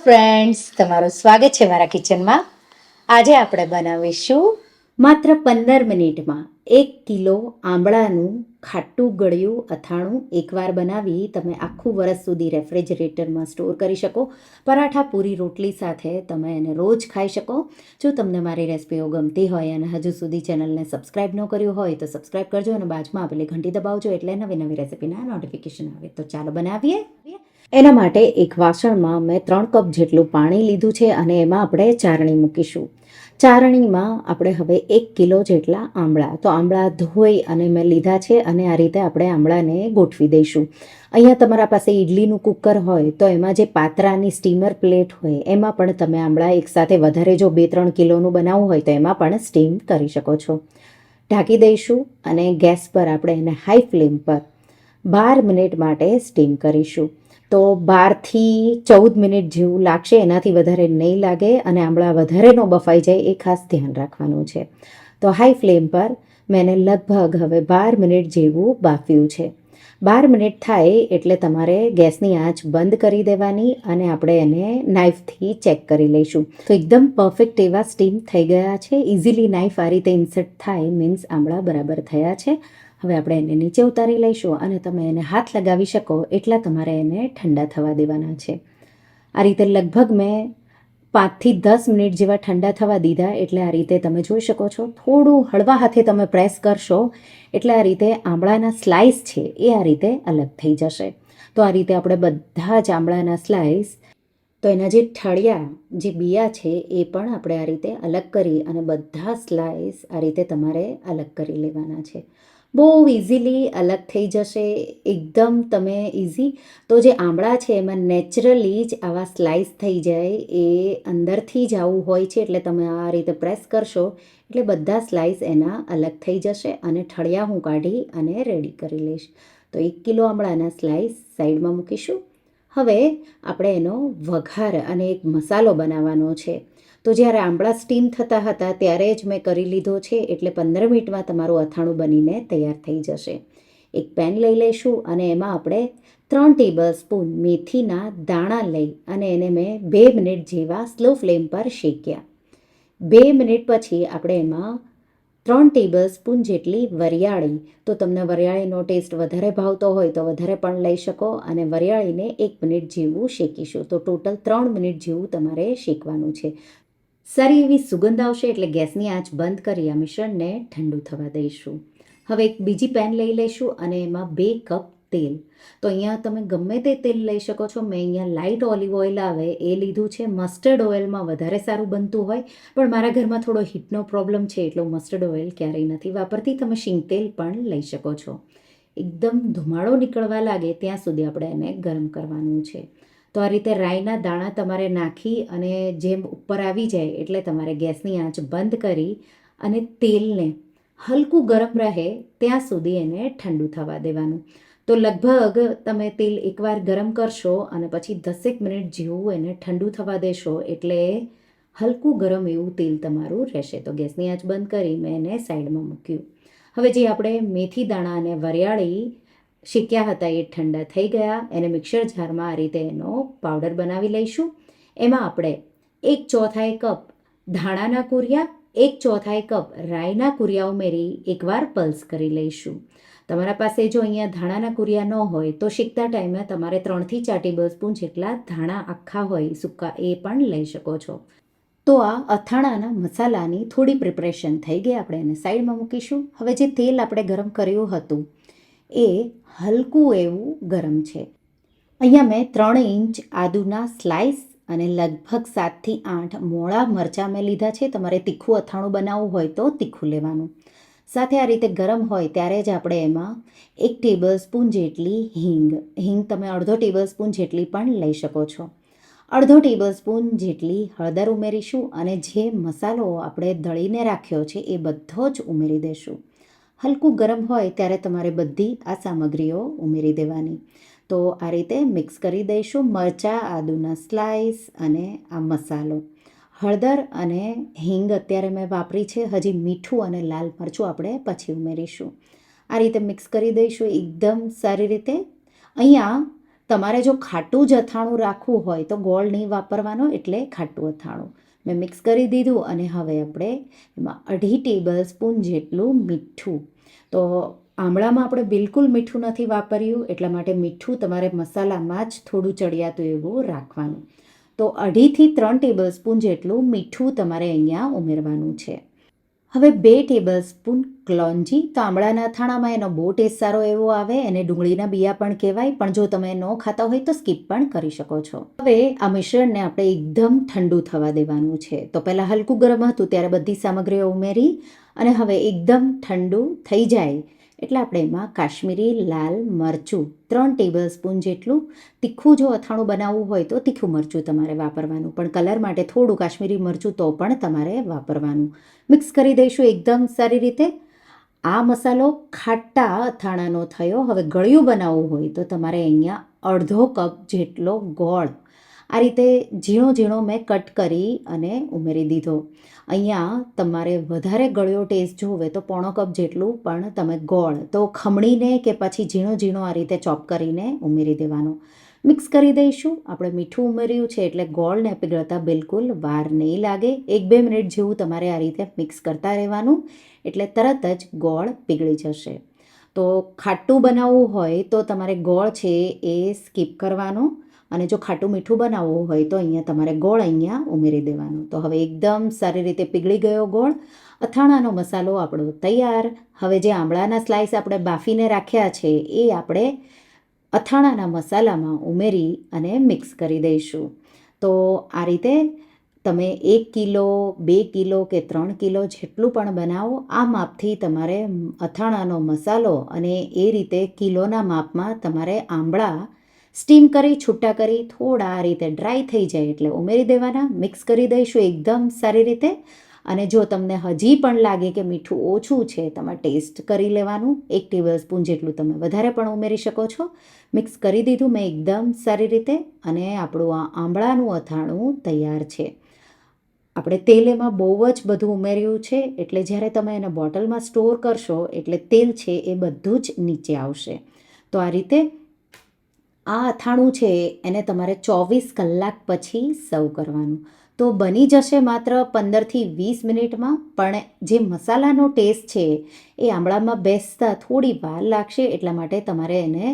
Friends, તમારું સ્વાગત છે મારા કિચનમાં. આજે આપણે બનાવીશું માત્ર 15 મિનિટમાં 1 કિલો આંબળાનું ખાટું ગળ્યું અથાણું. એકવાર બનાવી તમે આખું વરસ સુધી રેફ્રિજરેટરમાં સ્ટોર કરી શકો. પરાઠા પૂરી રોટલી સાથે તમે એને રોજ ખાઈ શકો. જો તમને મારી રેસિપીઓ ગમતી હોય અને હજુ સુધી ચેનલને સબસ્ક્રાઈબ ન કર્યું હોય તો સબસ્ક્રાઈબ કરજો અને બાજુમાં આપેલી ઘંટી દબાવજો એટલે નવી નવી રેસિપીના નોટિફિકેશન આવે. તો ચાલો બનાવીએ. એના માટે એક વાસણમાં મેં 3 કપ જેટલું પાણી લીધું છે અને એમાં આપણે ચારણી મૂકીશું. ચારણીમાં આપણે હવે 1 કિલો જેટલા આંબળા, તો આંબળા ધોઈ અને મેં લીધા છે અને આ રીતે આપણે આંબળાને ગોઠવી દઈશું. અહીંયા તમારા પાસે ઇડલીનું કુકર હોય તો એમાં જે પાત્રાની સ્ટીમર પ્લેટ હોય એમાં પણ તમે આંબળા એકસાથે વધારે જો 2-3 કિલોનું બનાવવું હોય તો એમાં પણ સ્ટીમ કરી શકો છો. ઢાંકી દઈશું અને ગેસ પર આપણે એને હાઈ ફ્લેમ પર 12 મિનિટ માટે સ્ટીમ કરીશું. તો 12થી 14 મિનિટ જેવું લાગશે, એનાથી વધારે નહીં લાગે અને આંબળા વધારે ન બફાઈ જાય એ ખાસ ધ્યાન રાખવાનું છે. તો હાઈ ફ્લેમ પર મેં લગભગ હવે 12 મિનિટ જેવું બાફ્યું છે. 12 મિનિટ થાય એટલે તમારે ગેસની આંચ બંધ કરી દેવાની અને આપણે એને નાઈફથી ચેક કરી લઈશું. તો એકદમ પરફેક્ટ એવા સ્ટીમ થઈ ગયા છે. ઇઝીલી નાઈફ આ રીતે ઇન્સર્ટ થાય મીન્સ આંબળા બરાબર થયા છે. હવે આપણે એને નીચે ઉતારી લઈશું અને તમે એને હાથ લગાવી શકો એટલા તમારે એને ઠંડા થવા દેવાના છે. આ રીતે લગભગ મેં 5થી 10 મિનિટ જેવા ઠંડા થવા દીધા. એટલે આ રીતે તમે જોઈ શકો છો થોડું હળવા હાથે તમે પ્રેસ કરશો એટલે આ રીતે આંબળાના સ્લાઇસ છે એ આ રીતે અલગ થઈ જશે. તો આ રીતે આપણે બધા જ આંબળાના સ્લાઇસ, તો એના જે ઠળિયા જે બિયા છે એ પણ આપણે આ રીતે અલગ કરી અને બધા સ્લાઇસ આ રીતે તમારે અલગ કરી લેવાના છે. બહુ ઇઝીલી અલગ થઈ જશે, એકદમ તમે ઇઝી. તો જે આંબળા છે એમાં નેચરલી જ આવા સ્લાઇસ થઈ જાય, એ અંદરથી જ આવું હોય છે. એટલે તમે આ રીતે પ્રેસ કરશો એટલે બધા સ્લાઇસ એના અલગ થઈ જશે અને ઠળિયા હું કાઢી અને રેડી કરી લઈશ. તો 1 કિલો આંબળાના સ્લાઇસ સાઈડમાં મૂકીશું. હવે આપણે એનો વઘાર અને એક મસાલો બનાવવાનો છે. તો જ્યારે આંબળા સ્ટીમ થતા હતા ત્યારે જ મેં કરી લીધો છે એટલે 15 મિનિટમાં તમારું અથાણું બનીને તૈયાર થઈ જશે. એક પેન લઈ લઈશું અને એમાં આપણે 3 ટેબલ સ્પૂન મેથીના દાણા લઈ અને એને મેં 2 મિનિટ જેવા સ્લો ફ્લેમ પર શેક્યા. 2 મિનિટ પછી આપણે એમાં 3 ટેબલ સ્પૂન જેટલી વરિયાળી, તો તમને વરિયાળીનો ટેસ્ટ વધારે ભાવતો હોય તો વધારે પણ લઈ શકો અને વરિયાળીને 1 મિનિટ જેવું શેકીશું. તો ટોટલ 3 મિનિટ જેવું તમારે શેકવાનું છે. સારી એવી સુગંધ આવશે એટલે ગેસની આંચ બંધ કરી આ મિશ્રણને ઠંડુ થવા દઈશું. હવે એક બીજી પેન લઈ લઈશું અને એમાં 2 કપ તેલ. તો અહીંયા તમે ગમે તે તેલ લઈ શકો છો. મેં અહીંયા લાઇટ ઓલિવ ઓઇલ આવે એ લીધું છે. મસ્ટર્ડ ઓઇલમાં વધારે સારું બનતું હોય, પણ મારા ઘરમાં થોડો હીટનો પ્રોબ્લેમ છે એટલે હું મસ્ટર્ડ ઓઇલ ક્યારેય નથી વાપરતી. તમે શીંગ તેલ પણ લઈ શકો છો. એકદમ ધુમાડો નીકળવા લાગે ત્યાં સુધી આપણે એને ગરમ કરવાનું છે. તો આ રીતે રાઈના દાણા તમારે નાખી અને જેમ ઉપર આવી જાય એટલે તમારે ગેસની આંચ બંધ કરી અને તેલને હલકું ગરમ રહે ત્યાં સુધી એને ઠંડુ થવા દેવાનું. તો લગભગ તમે તેલ એકવાર ગરમ કરશો અને પછી 10 મિનિટ જેવું એને ઠંડુ થવા દેશો એટલે હલકું ગરમ એવું તેલ તમારું રહેશે. તો ગેસની આંચ બંધ કરી મેં એને સાઈડમાં મૂક્યું. હવે જે આપણે મેથી દાણા અને વરિયાળી શેક્યા હતા એ ઠંડા થઈ ગયા. એને મિક્સર જારમાં આ રીતે એનો પાવડર બનાવી લઈશું. એમાં આપણે 1/4 કપ ધાણાના કુરિયા, 1/4 કપ રાઈના કુરિયા ઉમેરી એકવાર પલ્સ કરી લઈશું. તમારા પાસે જો અહીંયા ધાણાના કુરિયા ન હોય તો શેકતા ટાઈમે તમારે 3થી 4 ટેબલ સ્પૂન જેટલા ધાણા આખા હોય સૂકા એ પણ લઈ શકો છો. તો આ અથાણાના મસાલાની થોડી પ્રિપરેશન થઈ ગઈ. આપણે એને સાઈડમાં મૂકીશું. હવે જે તેલ આપણે ગરમ કર્યું હતું એ હલકું એવું ગરમ છે. અહીંયા મેં 3 ઇંચ આદુના સ્લાઇસ અને લગભગ 7થી 8 મોળા મરચાં મેં લીધા છે. તમારે તીખું અથાણું બનાવવું હોય તો તીખું લેવાનું. સાથે આ રીતે ગરમ હોય ત્યારે જ આપણે એમાં 1 ટેબલ સ્પૂન જેટલી હિંગ તમે અડધો ટેબલ સ્પૂન જેટલી પણ લઈ શકો છો. અડધો ટેબલ સ્પૂન જેટલી હળદર ઉમેરીશું અને જે મસાલો આપણે દળીને રાખ્યો છે એ બધો જ ઉમેરી દઈશું. હલકું ગરમ હોય ત્યારે તમારે બધી આ સામગ્રીઓ ઉમેરી દેવાની. તો આ રીતે મિક્સ કરી દઈશું. મરચાં, આદુના સ્લાઇસ અને આ મસાલો. હળદર અને હિંગ અત્યારે મેં વાપરી છે. હજી મીઠું અને લાલ મરચું આપણે પછી ઉમેરીશું. આ રીતે મિક્સ કરી દઈશું એકદમ સારી રીતે. અહીંયા તમારે જો ખાટું જ અથાણું રાખવું હોય તો ગોળ નહીં વાપરવાનો, એટલે ખાટું અથાણું મેં મિક્સ કરી દીધું. અને હવે આપણે એમાં 2.5 ટેબલ સ્પૂન જેટલું મીઠું. તો આમળામાં આપણે બિલકુલ મીઠું નથી વાપર્યું, એટલા માટે મીઠું તમારે મસાલામાં જ થોડું ચડિયાતું એવું રાખવાનું. તો 2.5 થી 3 ટેબલ સ્પૂન જેટલું મીઠું તમારે અહીંયા ઉમેરવાનું છે. હવે 2 ટેબલ સ્પૂન ક્લોંજી. તો આમળાના અથાણામાં એનો બહુ ટેસ્ટ સારો એવો આવે, એને ડુંગળીના બિયા પણ કહેવાય, પણ જો તમે ન ખાતા હોય તો સ્કીપ પણ કરી શકો છો. હવે આ મિશ્રણને આપણે એકદમ ઠંડુ થવા દેવાનું છે. તો પહેલાં હલકું ગરમ હતું ત્યારે બધી સામગ્રીઓ ઉમેરી, અને હવે એકદમ ઠંડુ થઈ જાય એટલે આપણે એમાં કાશ્મીરી લાલ મરચું 3 ટેબલ સ્પૂન જેટલું. તીખું જો અથાણું બનાવવું હોય તો તીખું મરચું તમારે વાપરવાનું, પણ કલર માટે થોડું કાશ્મીરી મરચું તો પણ તમારે વાપરવાનું. મિક્સ કરી દઈશું એકદમ સારી રીતે. આ મસાલો ખાટા અથાણાનો થયો. હવે ગળ્યું બનાવવું હોય તો તમારે અહીંયા 1/2 કપ જેટલો ગોળ આ રીતે ઝીણો ઝીણો મેં કટ કરી અને ઉમેરી દીધો. અહીંયા તમારે વધારે ગળ્યો ટેસ્ટ જોવે તો 1/4 કપ જેટલું પણ તમે ગોળ તો ખમણીને કે પછી ઝીણો ઝીણો આ રીતે ચોપ કરીને ઉમેરી દેવાનો. મિક્સ કરી દઈશું. આપણે મીઠું ઉમેર્યું છે એટલે ગોળને પીગળતા બિલકુલ વાર નહીં લાગે. 1-2 મિનિટ જેવું તમારે આ રીતે મિક્સ કરતા રહેવાનું, એટલે તરત જ ગોળ પીગળી જશે. તો ખાટું બનાવવું હોય તો તમારે ગોળ છે એ સ્કીપ કરવાનો, અને જો ખાટું મીઠું બનાવવું હોય તો અહીંયા તમારે ગોળ અહીંયા ઉમેરી દેવાનો. તો હવે એકદમ સારી રીતે પીગળી ગયો ગોળ. અથાણાનો મસાલો આપણો તૈયાર. હવે જે આમળાના સ્લાઇસ આપણે બાફીને રાખ્યા છે એ આપણે અથાણાના મસાલામાં ઉમેરી અને મિક્સ કરી દઈશું. તો આ રીતે તમે 1 કિલો 2 કિલો કે 3 કિલો જેટલું પણ બનાવો, આ માપથી તમારે અથાણાનો મસાલો અને એ રીતે કિલોના માપમાં તમારે આંબળા સ્ટીમ કરી છૂટા કરી થોડા આ રીતે ડ્રાય થઈ જાય એટલે ઉમેરી દેવાના. મિક્સ કરી દઈશું એકદમ સારી રીતે. અને જો તમને હજી પણ લાગે કે મીઠું ઓછું છે, તમારે ટેસ્ટ કરી લેવાનું. 1 ટેબલ સ્પૂન જેટલું તમે વધારે પણ ઉમેરી શકો છો. મિક્સ કરી દીધું મેં એકદમ સારી રીતે, અને આપણું આ આંબળાનું અથાણું તૈયાર છે. આપણે તેલ એમાં બહુ જ બધું ઉમેર્યું છે, એટલે જ્યારે તમે એને બોટલમાં સ્ટોર કરશો એટલે તેલ છે એ બધું જ નીચે આવશે. તો આ રીતે આ અથાણું છે એને તમારે 24 કલાક પછી સર્વ કરવાનું. તો બની જશે માત્ર 15 થી 20 મિનિટમાં, પણ જે મસાલાનો ટેસ્ટ છે એ આંબળામાં બેસતા થોડી વાર લાગશે, એટલા માટે તમારે એને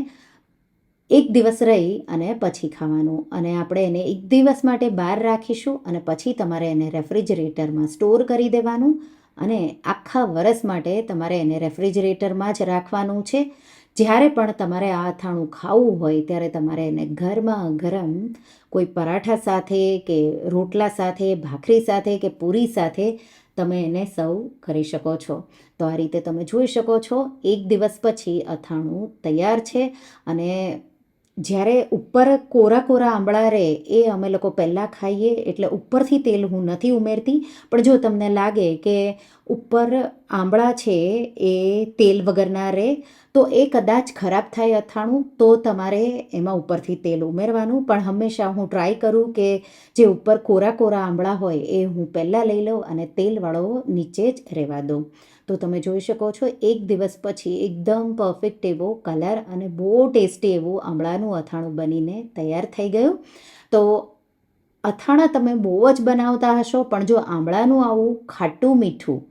1 દિવસ રહી અને પછી ખાવાનું. અને આપણે એને 1 દિવસ માટે બહાર રાખીશું, અને પછી તમારે એને રેફ્રિજરેટરમાં સ્ટોર કરી દેવાનું, અને આખા વરસ માટે તમારે એને રેફ્રિજરેટરમાં જ રાખવાનું છે. જ્યારે પણ તમારે આ અથાણું ખાવું હોય ત્યારે તમારે એને ગરમા ગરમ કોઈ પરાઠા સાથે કે રોટલા સાથે, ભાખરી સાથે કે પૂરી સાથે તમે એને સર્વ કરી શકો છો. તો આ રીતે તમે જોઈ શકો છો 1 દિવસ પછી અથાણું તૈયાર છે. અને જ્યારે ઉપર કોરા કોરા આંબળા રહે એ અમે લોકો પહેલાં ખાઈએ, એટલે ઉપરથી તેલ હું નથી ઉમેરતી. પણ જો તમને લાગે કે ઉપર આંબળા છે એ તેલ વગરના રહે તો એ કદાચ ખરાબ થાય અથાણું, તો તમારે એમાં ઉપરથી તેલ ઉમેરવાનું. પણ હંમેશા હું ટ્રાય કરું કે જે ઉપર કોરા કોરા આંબળા હોય એ હું પહેલાં લઈ લઉં અને તેલવાળો નીચે જ રહેવા દઉં. તો તમે જોઈ શકો છો 1 દિવસ પછી એકદમ પરફેક્ટ એવો કલર અને બહુ ટેસ્ટી એવું આંબળાનું અથાણું બનીને તૈયાર થઈ ગયું. તો અથાણા તમે બહુ જ બનાવતા હશો, પણ જો આંબળાનું આવું ખાટું મીઠું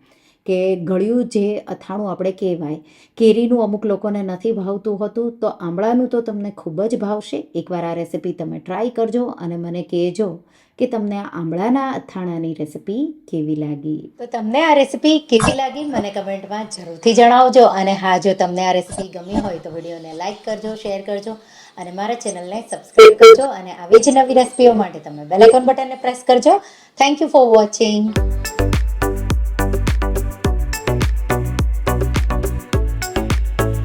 કે ગળ્યું જે અથાણું આપણે કહેવાય, કેરીનું અમુક લોકોને નથી ભાવતું હોતું, તો આંબળાનું તો તમને ખૂબ જ ભાવશે. એકવાર આ રેસિપી તમે ટ્રાય કરજો અને મને કહેજો કે તમને આ આંબળાના અથાણાની રેસિપી કેવી લાગી. તો તમને આ રેસિપી કેવી લાગી મને કમેન્ટમાં જરૂરથી જણાવજો. અને હા, જો તમને આ રેસિપી ગમી હોય તો વિડીયોને લાઇક કરજો, શેર કરજો, અને મારા ચેનલને સબસ્ક્રાઈબ કરજો. અને આવી જ નવી રેસિપીઓ માટે તમે બેલ આઇકોન બટનને પ્રેસ કરજો. Thank you for watching.